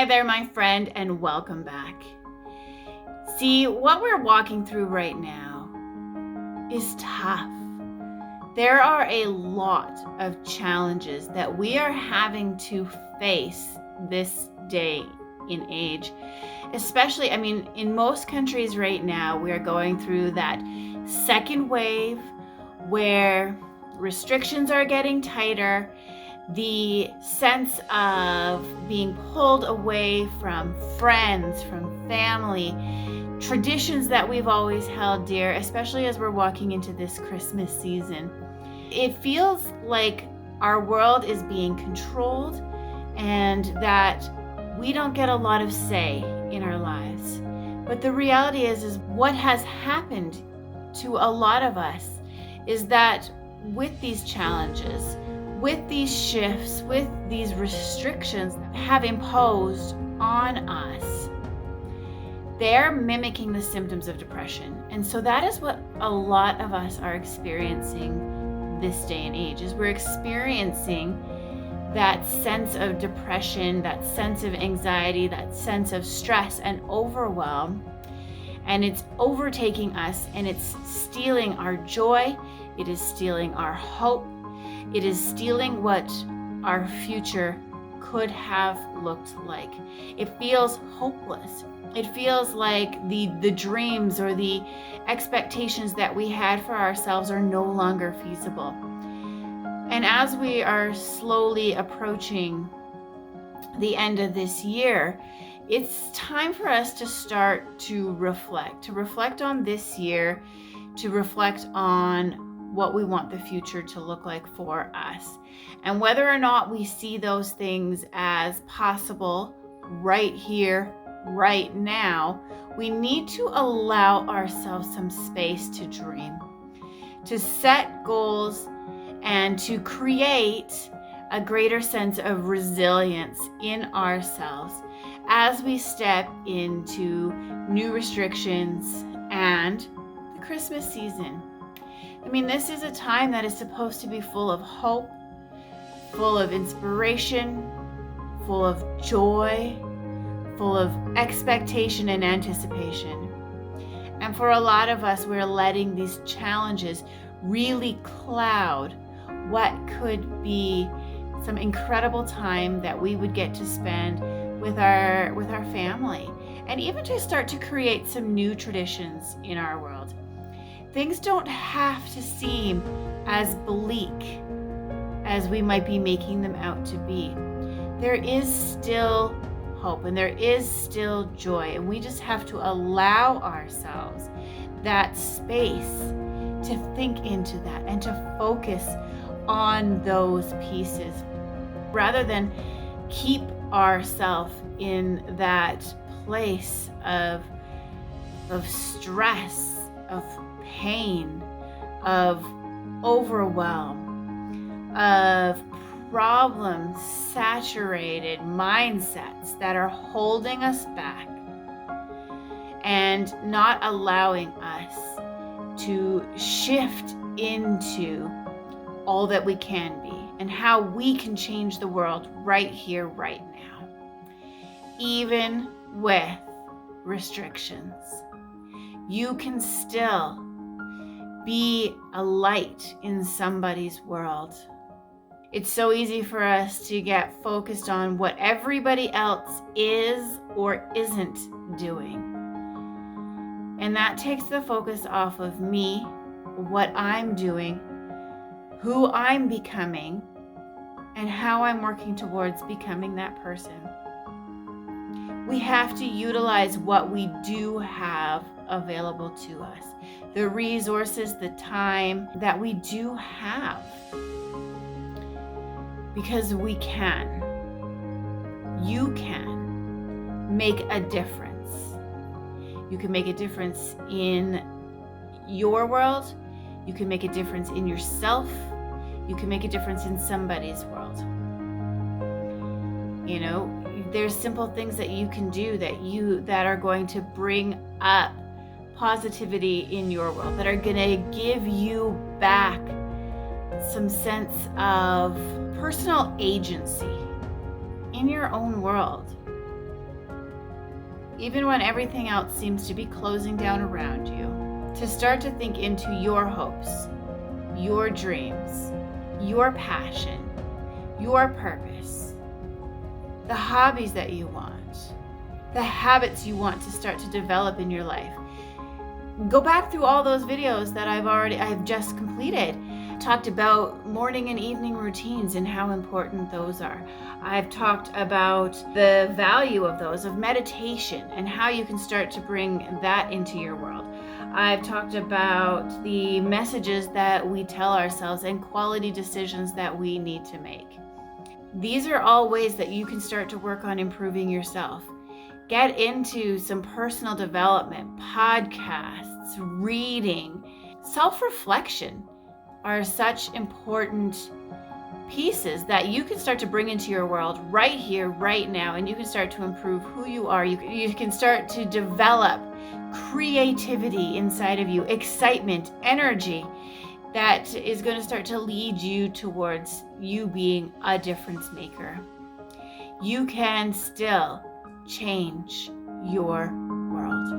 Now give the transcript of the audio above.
there, my friend, and welcome back. See, what we're walking through right now is tough. There are a lot of challenges that we are having to face this day and age. Especially, in most countries right now, we are going through that second wave where restrictions are getting tighter. The sense of being pulled away from friends, from family, traditions that we've always held dear, especially as we're walking into this Christmas season. It feels like our world is being controlled and that we don't get a lot of say in our lives. But the reality is what has happened to a lot of us is that with these challenges, with these shifts, with these restrictions that have imposed on us, they're mimicking the symptoms of depression. And so that is what a lot of us are experiencing this day and age, is we're experiencing that sense of depression, that sense of anxiety, that sense of stress and overwhelm. And it's overtaking us, and it's stealing our joy. It is stealing our hope. It is stealing what our future could have looked like. It feels hopeless. It feels like the dreams or the expectations that we had for ourselves are no longer feasible. And as we are slowly approaching the end of this year, it's time for us to start to reflect on this year, to reflect on what we want the future to look like for us. And whether or not we see those things as possible right here, right now, we need to allow ourselves some space to dream, to set goals, and to create a greater sense of resilience in ourselves as we step into new restrictions and the Christmas season. This is a time that is supposed to be full of hope, full of inspiration, full of joy, full of expectation and anticipation. And for a lot of us, we're letting these challenges really cloud what could be some incredible time that we would get to spend with our family, and even to start to create some new traditions in our world. Things don't have to seem as bleak as we might be making them out to be. There is still hope and there is still joy, and we just have to allow ourselves that space to think into that and to focus on those pieces rather than keep ourselves in that place of stress, of pain, of overwhelm, of problem-saturated mindsets that are holding us back and not allowing us to shift into all that we can be and how we can change the world right here, right now, even with restrictions. You can still be a light in somebody's world. It's so easy for us to get focused on what everybody else is or isn't doing. And that takes the focus off of me, what I'm doing, who I'm becoming, and how I'm working towards becoming that person. We have to utilize what we do have available to us, the resources, the time that we do have, because we can. You can make a difference. You can make a difference in your world. You can make a difference in yourself. You can make a difference in somebody's world. There's simple things that you can do that are going to bring up positivity in your world, that are going to give you back some sense of personal agency in your own world. even when everything else seems to be closing down around you, to start to think into your hopes, your dreams, your passion, your purpose, the hobbies that you want, the habits you want to start to develop in your life. Go back through all those videos that I've just completed. Talked about morning and evening routines and how important those are. I've talked about the value of those, of meditation, and how you can start to bring that into your world. I've talked about the messages that we tell ourselves and quality decisions that we need to make. These are all ways that you can start to work on improving yourself. Get into some personal development, podcasts, reading, self-reflection are such important pieces that you can start to bring into your world right here, right now, and you can start to improve who you are. You can start to develop creativity inside of you, excitement, energy that is going to start to lead you towards you being a difference maker. You can still change your world.